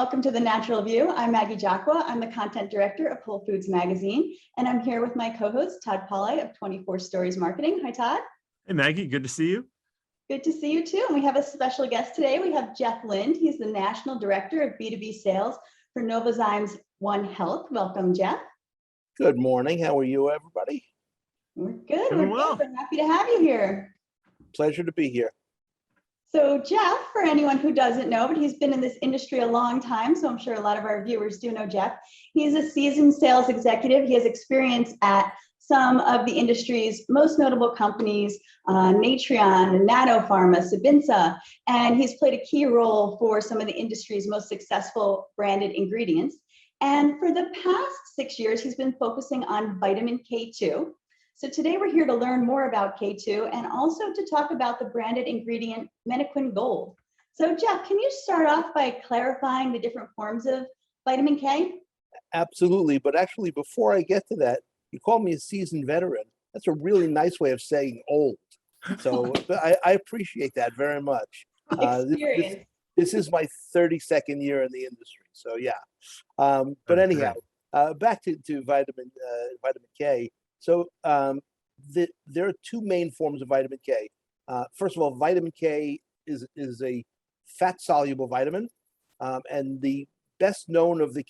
welcome to The Natural View. I'm Maggie Jaqua. I'm the content director of WholeFoods magazine, and I'm here with my co-host, Todd Pauli of 24 Stories Marketing. Hi, Todd. Hey, Maggie, good to see you. Good to see you too. And we have a special guest today. We have Jeff Lind. He's the National Director of B2B Sales for Novozymes One Health. Welcome, Jeff. Good morning. How are you, everybody? We're good. Doing well. We're happy to have you here. Pleasure to be here. So Jeff, for anyone who doesn't know, but he's been in this industry a long time, so I'm sure a lot of our viewers do know Jeff. He's a seasoned sales executive. He has experience at some of the industry's most notable companies, Natreon, Nanopharma, Sabinsa, and he's played a key role for some of the industry's most successful branded ingredients. And for the past 6 years, he's been focusing on vitamin K2. So today we're here to learn more about K2 and also to talk about the branded ingredient MenaquinGold. So Jeff, can you start off by clarifying the different forms of vitamin K? Absolutely. But actually, before I get to that, you call me a seasoned veteran. That's a really nice way of saying old. So I appreciate that very much. This is my 32nd year in the industry. So yeah. But anyhow, back to vitamin K. So there are two main forms of vitamin K. First of all, vitamin K is a fat-soluble vitamin, and the best known of the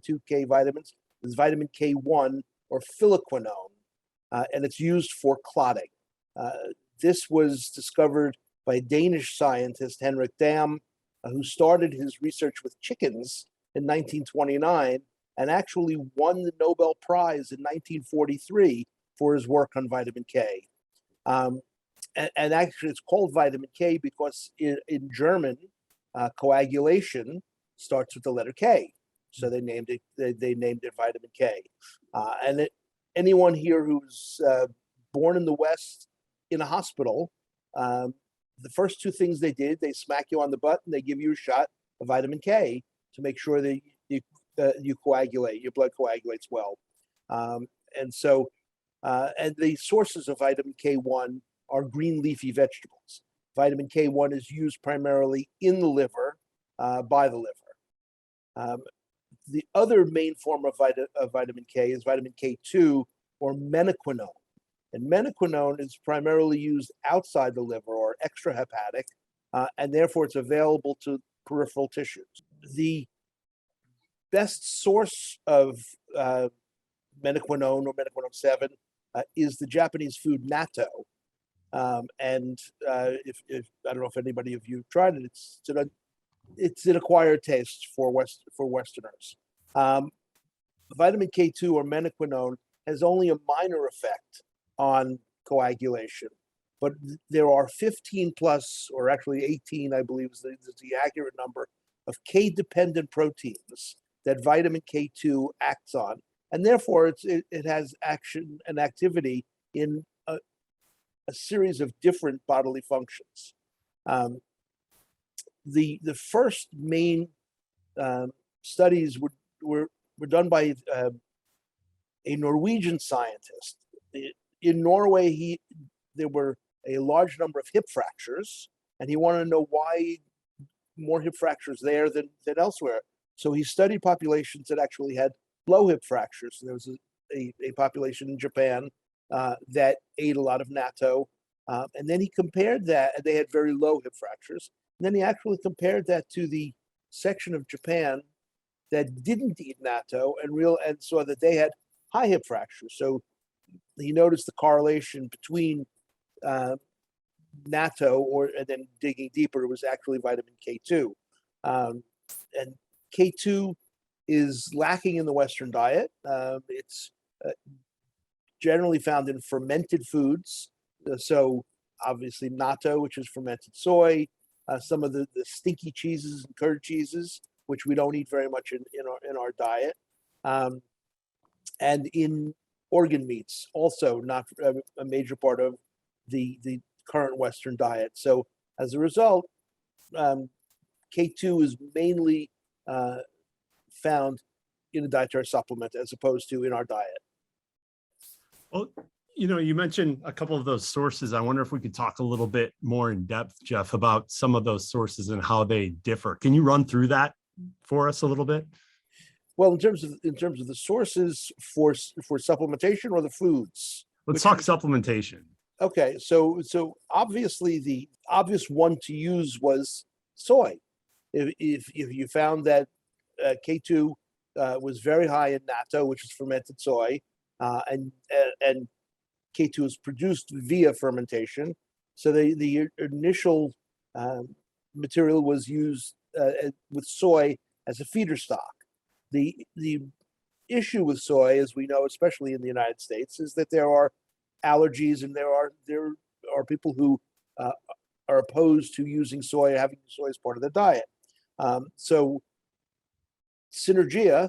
two K vitamins is vitamin K1 or phylloquinone, and it's used for clotting. This was discovered by Danish scientist Henrik Dam, who started his research with chickens in 1929. And actually won the Nobel Prize in 1943 for his work on vitamin K. And actually, it's called vitamin K because in German, coagulation starts with the letter K. So they named it vitamin K. Anyone here who's born in the West in a hospital, the first two things they did, they smack you on the butt and they give you a shot of vitamin K to make sure that you coagulate, your blood coagulates well. And the sources of vitamin K1 are green leafy vegetables. Vitamin K1 is used primarily in the liver, by the liver. The other main form of vitamin K is vitamin K2 or menaquinone. And menaquinone is primarily used outside the liver or extrahepatic, and therefore it's available to peripheral tissues. The best source of menaquinone or menaquinone 7 is the Japanese food natto. And if I don't know if anybody of you tried it, it's an acquired taste for Westerners. Vitamin K2 or menaquinone has only a minor effect on coagulation, but there are 15 plus, or actually 18, I believe is the accurate number, of K-dependent proteins that vitamin K2 acts on, and therefore it has action and activity in a series of different bodily functions. The first main studies were done by a Norwegian scientist. In Norway, there were a large number of hip fractures, and he wanted to know why more hip fractures there than elsewhere. So he studied populations that actually had low hip fractures. There was a population in Japan that ate a lot of natto. And then he compared that, and they had very low hip fractures. And then he actually compared that to the section of Japan that didn't eat natto and saw that they had high hip fractures. So he noticed the correlation between natto and then digging deeper, it was actually vitamin K2. And K2 is lacking in the Western diet. It's generally found in fermented foods. So obviously natto, which is fermented soy, some of the stinky cheeses and curd cheeses, which we don't eat very much in our diet. And in organ meats, also not a major part of the current Western diet. So as a result, K2 is mainly found in a dietary supplement as opposed to in our diet. Well, you mentioned a couple of those sources. I wonder if we could talk a little bit more in depth, Jeff, about some of those sources and how they differ. Can you run through that for us a little bit? Well, in terms of the sources for supplementation or the foods. Let's talk supplementation. Okay, so obviously the obvious one to use was soy. If you found that K2 was very high in natto, which is fermented soy, and K2 is produced via fermentation, so the initial material was used with soy as a feeder stock. The issue with soy, as we know, especially in the United States, is that there are allergies, and there are people who are opposed to using soy, having soy as part of their diet. So Synergia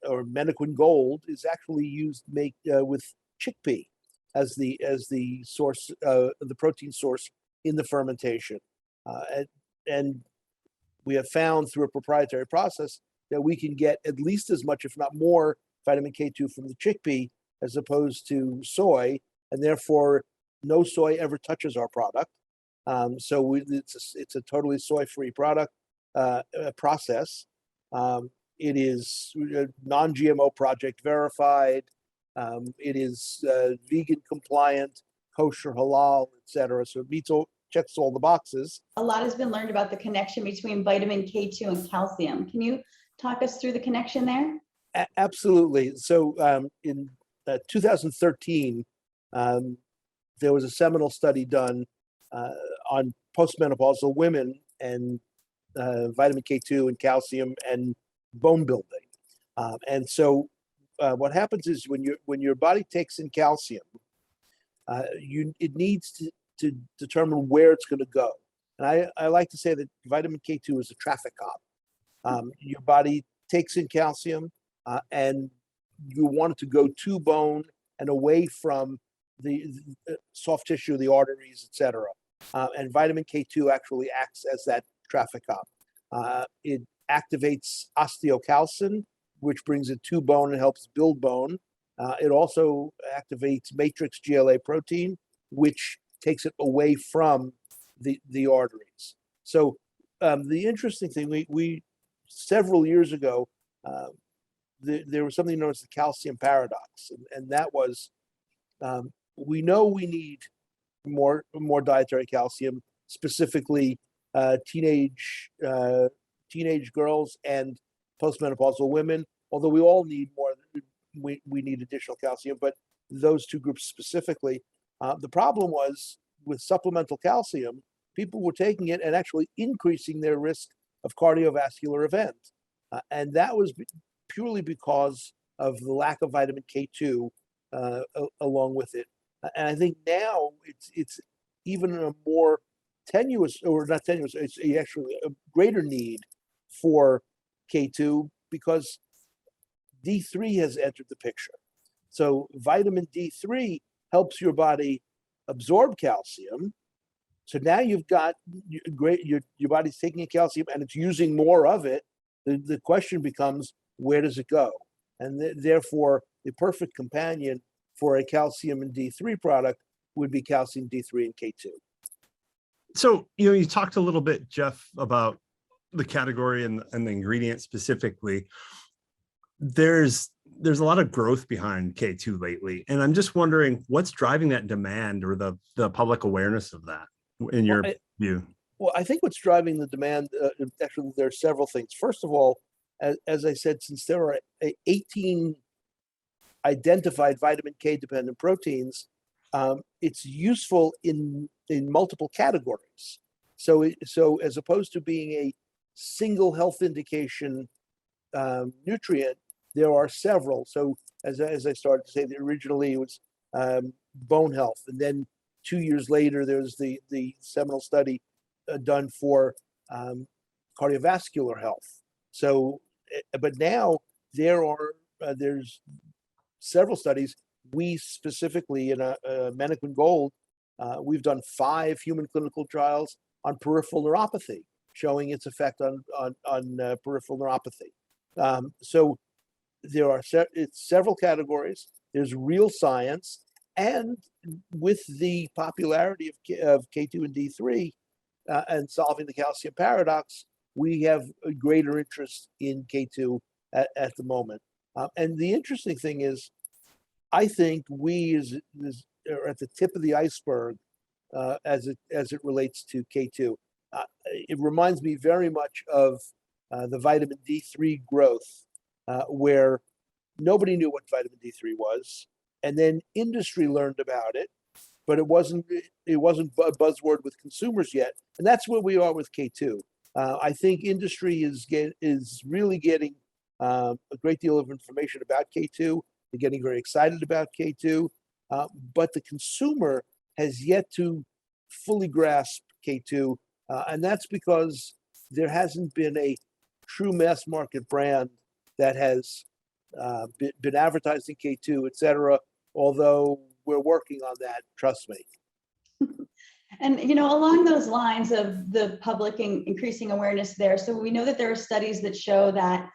or MenaquinGold is actually used with chickpea as the source, the protein source in the fermentation, and we have found through a proprietary process that we can get at least as much, if not more, vitamin K2 from the chickpea as opposed to soy, and therefore no soy ever touches our product. So it's a totally soy-free product process. It is non-GMO project verified. It is vegan compliant, kosher, halal, etc. So it checks all the boxes. A lot has been learned about the connection between vitamin K2 and calcium. Can you talk us through the connection there? Absolutely. So in 2013, there was a seminal study done on postmenopausal women and vitamin K2 and calcium and bone building. And so what happens is when your body takes in calcium, it needs to determine where it's going to go. And I like to say that vitamin K2 is a traffic cop. Your body takes in calcium, and you want it to go to bone and away from the soft tissue, the arteries, etc. And vitamin K2 actually acts as that traffic cop. It activates osteocalcin, which brings it to bone and helps build bone. It also activates matrix GLA protein, which takes it away from the arteries. So the interesting thing, we several years ago, there was something known as the calcium paradox, and that was we know we need more dietary calcium, specifically teenage girls and postmenopausal women. Although we all need more, we need additional calcium, but those two groups specifically. The problem was with supplemental calcium, people were taking it and actually increasing their risk of cardiovascular event, and that was purely because of the lack of vitamin K2 along with it. And I think now it's even a more tenuous, or not tenuous, it's actually a greater need for K2 because D3 has entered the picture. So vitamin D3 helps your body absorb calcium. So now you've got your body's taking in calcium and it's using more of it. The question becomes, where does it go? And therefore, the perfect companion for a calcium and D3 product would be calcium D3 and K2. So, you talked a little bit, Jeff, about the category and the ingredient specifically. There's a lot of growth behind K2 lately, and I'm just wondering what's driving that demand or the public awareness of that in your view. Well, I think what's driving the demand, actually, there are several things. First of all, as I said, since there are 18 identified vitamin K dependent proteins, it's useful in multiple categories. So as opposed to being a single health indication nutrient, there are several. So as I started to say, that originally it was bone health, and then 2 years later there's the seminal study done for cardiovascular health. So, but now there's several studies. We specifically in MenaquinGold, we've done 5 human clinical trials on peripheral neuropathy, showing its effect on peripheral neuropathy. So there are several categories. There's real science, and with the popularity of K2 and D3 and solving the calcium paradox, we have a greater interest in K2 at the moment. And the interesting thing is, I think we are at the tip of the iceberg as it relates to K2. It reminds me very much of the vitamin D3 growth, where nobody knew what vitamin D3 was, and then industry learned about it, but it wasn't a buzzword with consumers yet, and that's where we are with K2. I think industry is really getting a great deal of information about K2. They're getting very excited about K2, but the consumer has yet to fully grasp K2, and that's because there hasn't been a true mass market brand that has been advertising K2, et cetera, although we're working on that, trust me. And, you know, along those lines of the public increasing awareness there, so we know that there are studies that show that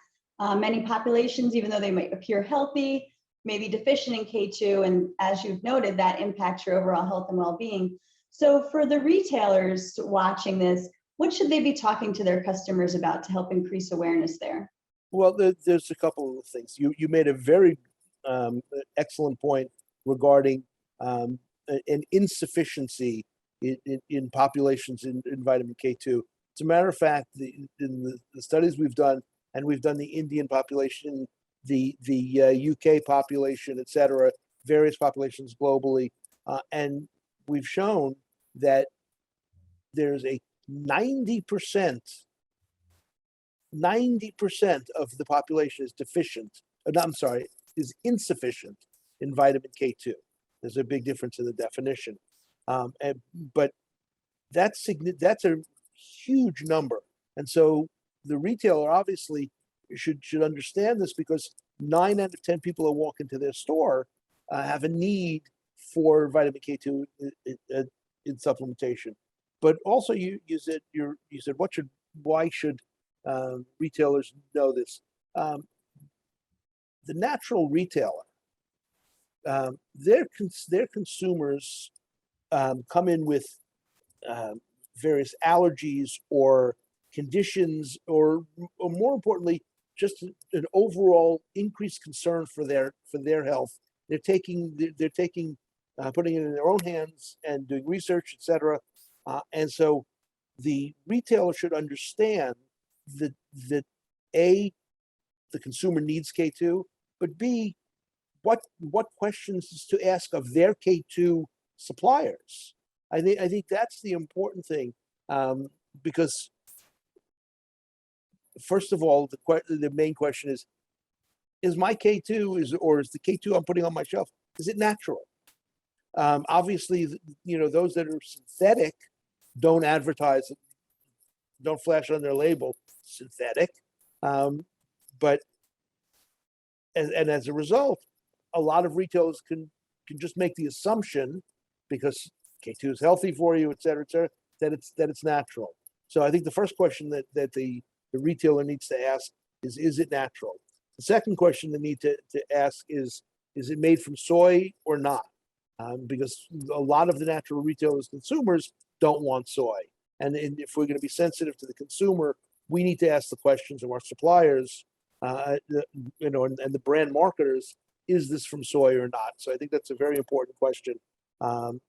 many populations, even though they might appear healthy, may be deficient in K2, and as you've noted, that impacts your overall health and well-being. So for the retailers watching this, what should they be talking to their customers about to help increase awareness there? Well, there's a couple of things. You made a very excellent point regarding an insufficiency in populations in vitamin K2. As a matter of fact, in the studies we've done, and we've done the Indian population, the UK population, et cetera, various populations globally, and we've shown that there's a 90% of the population is deficient. I'm sorry, is insufficient in vitamin K2. There's a big difference in the definition, but that's a huge number, and so the retailer obviously should understand this, because 9 out of 10 people who walk into their store have a need for vitamin K2 in supplementation. But also, you said why should retailers know this? The natural retailer, their consumers come in with various allergies or conditions, or more importantly, just an overall increased concern for their health. They're putting it in their own hands and doing research, et cetera. And so the retailer should understand that A, the consumer needs K2, but B, what questions to ask of their K2 suppliers. I think that's the important thing, because first of all, the main question is my K2 or is the K2 I'm putting on my shelf, is it natural? Obviously, those that are synthetic don't advertise it, don't flash on their label synthetic, but as a result, a lot of retailers can just make the assumption, because K2 is healthy for you, et cetera, that it's natural. So I think the first question that the retailer needs to ask is it natural? The second question they need to ask is it made from soy or not? Because a lot of the natural retailers, consumers, don't want soy. And if we're going to be sensitive to the consumer, we need to ask the questions of our suppliers, and the brand marketers, is this from soy or not? So I think that's a very important question. And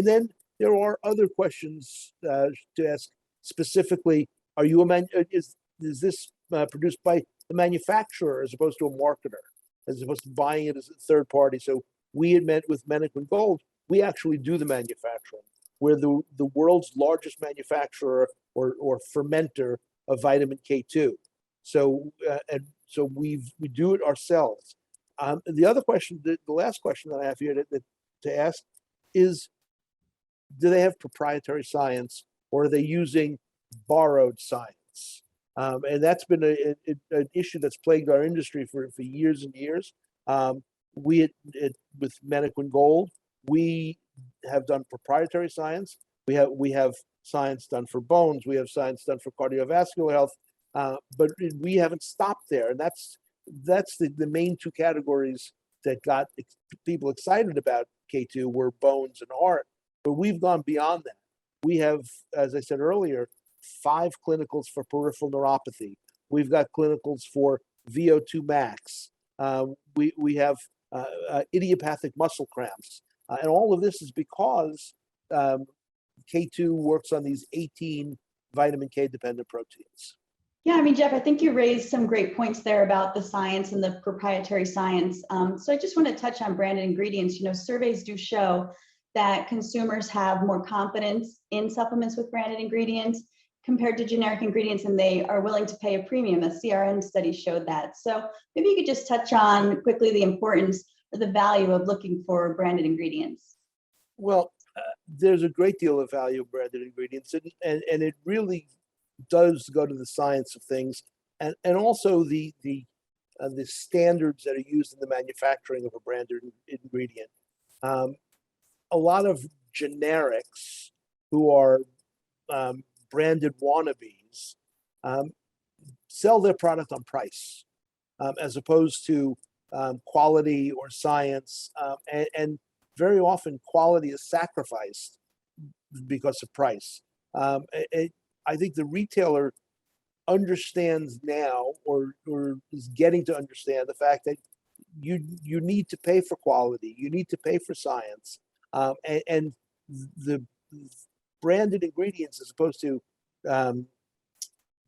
then there are other questions to ask specifically. Are you is this produced by the manufacturer as opposed to a marketer, as opposed to buying it as a third party? So we had met with MenaquinGold. We actually do the manufacturing. We're the world's largest manufacturer or fermenter of vitamin K2. So we do it ourselves. The other question, the last question that I have here to ask is, do they have proprietary science, or are they using borrowed science? And that's been an issue that's plagued our industry for years and years. With MenaquinGold, we have done proprietary science. We have science done for bones. We have science done for cardiovascular health. But we haven't stopped there, and that's the main two categories that got people excited about K2 were bones and heart. But we've gone beyond that. We have, as I said earlier, 5 clinicals for peripheral neuropathy. We've got clinicals for VO2 max. We have idiopathic muscle cramps. And all of this is because K2 works on these 18 vitamin K dependent proteins. Yeah, I mean, Jeff, I think you raised some great points there about the science and the proprietary science. So I just want to touch on branded ingredients. You know, surveys do show that consumers have more confidence in supplements with branded ingredients compared to generic ingredients, and they are willing to pay a premium. A CRN study showed that. So maybe you could just touch on quickly the importance or the value of looking for branded ingredients. Well, there's a great deal of value of branded ingredients, and it really does go to the science of things, and also the standards that are used in the manufacturing of a branded ingredient. A lot of generics who are branded wannabes sell their product on price, as opposed to quality or science, and very often quality is sacrificed because of price. I think the retailer understands now, or is getting to understand the fact that you need to pay for quality, you need to pay for science, and the branded ingredients as opposed to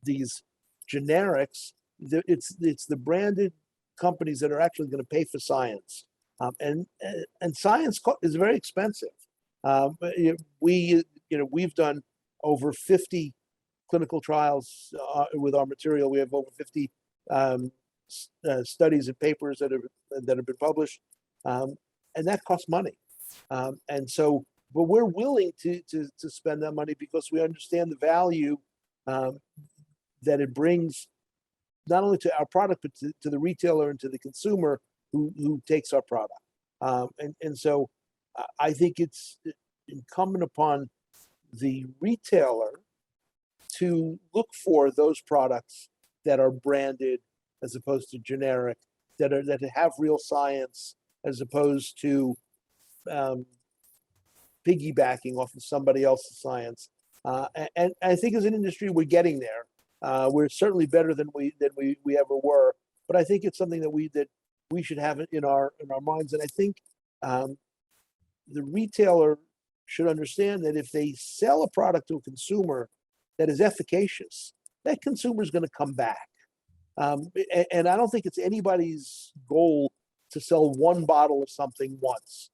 these generics. It's the branded companies that are actually going to pay for science, and science is very expensive. We've done over 50 clinical trials with our material. We have over 50 studies and papers that have been published, and that costs money. But we're willing to spend that money because we understand the value that it brings, not only to our product, but to the retailer and to the consumer who takes our product. So I think it's incumbent upon the retailer to look for those products that are branded as opposed to generic, that have real science, as opposed to piggybacking off of somebody else's science. And I think as an industry, we're getting there. We're certainly better than we ever were, but I think it's something that we should have it in our minds. And I think the retailer should understand that if they sell a product to a consumer that is efficacious, that consumer is going to come back. And I don't think it's anybody's goal to sell one bottle of something once.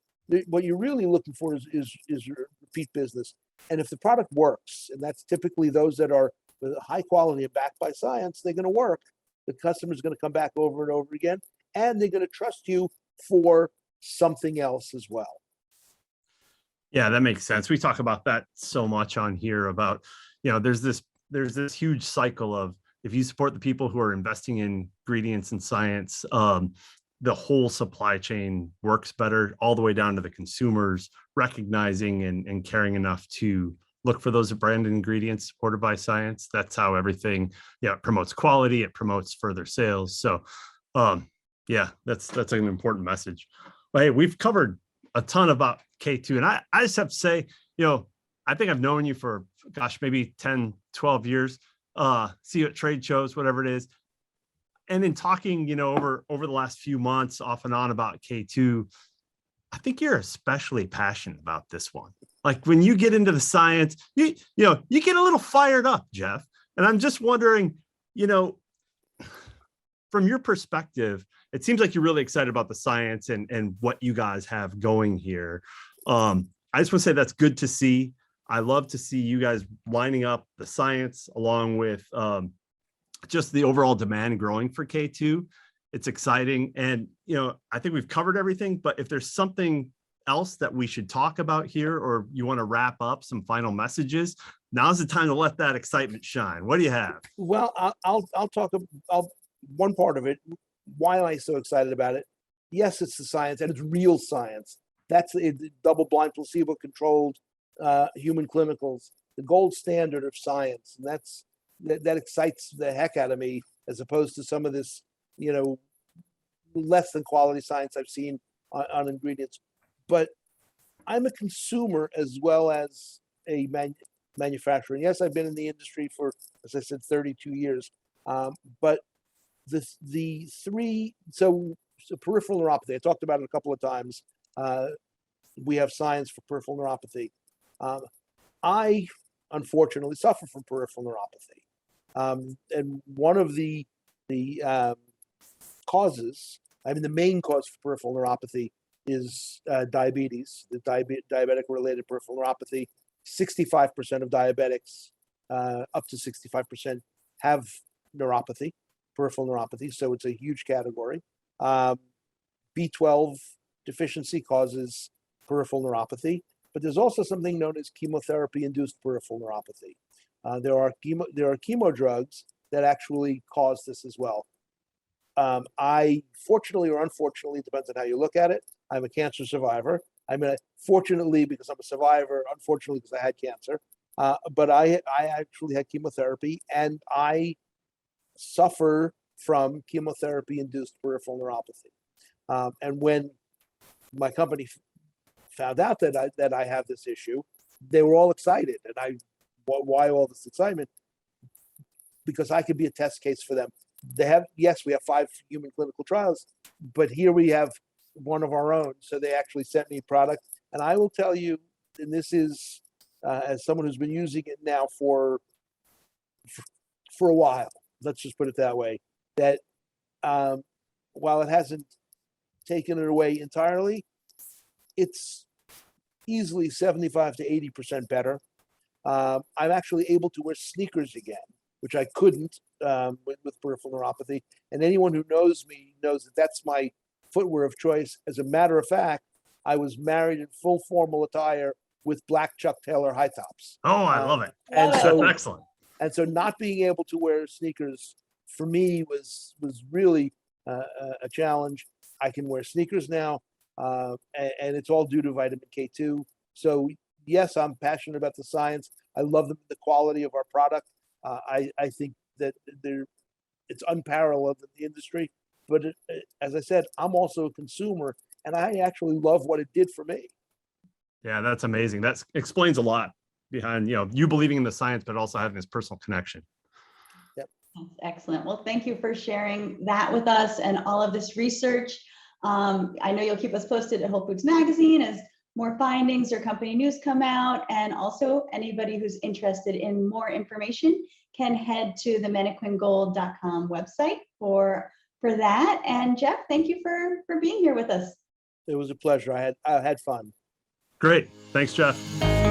What you're really looking for is repeat business. And if the product works, and that's typically those that are with high quality and backed by science, they're going to work. The customer is going to come back over and over again, and they're going to trust you for something else as well. Yeah, that makes sense. We talk about that so much on here about, there's this huge cycle of, if you support the people who are investing in ingredients and science, the whole supply chain works better, all the way down to the consumers recognizing and caring enough to look for those branded ingredients supported by science. That's how everything, it promotes quality, it promotes further sales. So that's an important message. But hey, we've covered a ton about K2, and I just have to say, I think I've known you for, maybe 10, 12 years, see you at trade shows, whatever it is. And in talking, over the last few months off and on about K2, I think you're especially passionate about this one. Like when you get into the science, you get a little fired up, Jeff. And I'm just wondering, from your perspective, it seems like you're really excited about the science and what you guys have going here. I just want to say that's good to see. I love to see you guys lining up the science along with just the overall demand growing for K2. It's exciting. And, I think we've covered everything, but if there's something else that we should talk about here, or you want to wrap up some final messages, now's the time to let that excitement shine. What do you have? Well, I'll talk about one part of it. Why am I so excited about it? Yes, it's the science, and it's real science. That's a double-blind, placebo-controlled human clinicals, the gold standard of science, and that excites the heck out of me, as opposed to some of this, less than quality science I've seen on ingredients. But I'm a consumer as well as a manufacturer. And yes, I've been in the industry for, as I said, 32 years. But the three, so peripheral neuropathy, I talked about it a couple of times. We have science for peripheral neuropathy. I unfortunately suffer from peripheral neuropathy. And one of the causes, I mean, the main cause for peripheral neuropathy is diabetes, the diabetic related peripheral neuropathy. 65% of diabetics, up to 65%, have neuropathy, peripheral neuropathy. So it's a huge category. B12 deficiency causes peripheral neuropathy, but there's also something known as chemotherapy-induced peripheral neuropathy. There are chemo drugs that actually cause this as well. I, fortunately or unfortunately, depends on how you look at it, I'm a cancer survivor. I mean, fortunately because I'm a survivor, unfortunately because I had cancer. But I actually had chemotherapy, and I suffer from chemotherapy-induced peripheral neuropathy. And when my company found out that I have this issue, they were all excited. And why all this excitement? Because I could be a test case for them. Yes, we have 5 human clinical trials, but here we have one of our own. So they actually sent me product, and I will tell you, and this is as someone who's been using it now for a while, let's just put it that way, that while it hasn't taken it away entirely, it's easily 75 to 80% better. I'm actually able to wear sneakers again, which I couldn't with peripheral neuropathy. And anyone who knows me knows that that's my footwear of choice. As a matter of fact, I was married in full formal attire with black Chuck Taylor high tops. Oh, I love it. And That's so excellent. And so not being able to wear sneakers for me was really a challenge. I can wear sneakers now, and it's all due to vitamin K2. So yes, I'm passionate about the science. I love the quality of our product. I think that it's unparalleled in the industry. But as I said, I'm also a consumer, and I actually love what it did for me. Yeah, that's amazing. That explains a lot behind, you believing in the science, but also having this personal connection. Yep. That's excellent. Well, thank you for sharing that with us and all of this research. I know you'll keep us posted at Whole Foods Magazine as more findings or company news come out. And also anybody who's interested in more information can head to the MenaquinGold.com website for that. And Jeff, thank you for being here with us. It was a pleasure. I had fun. Great. Thanks, Jeff.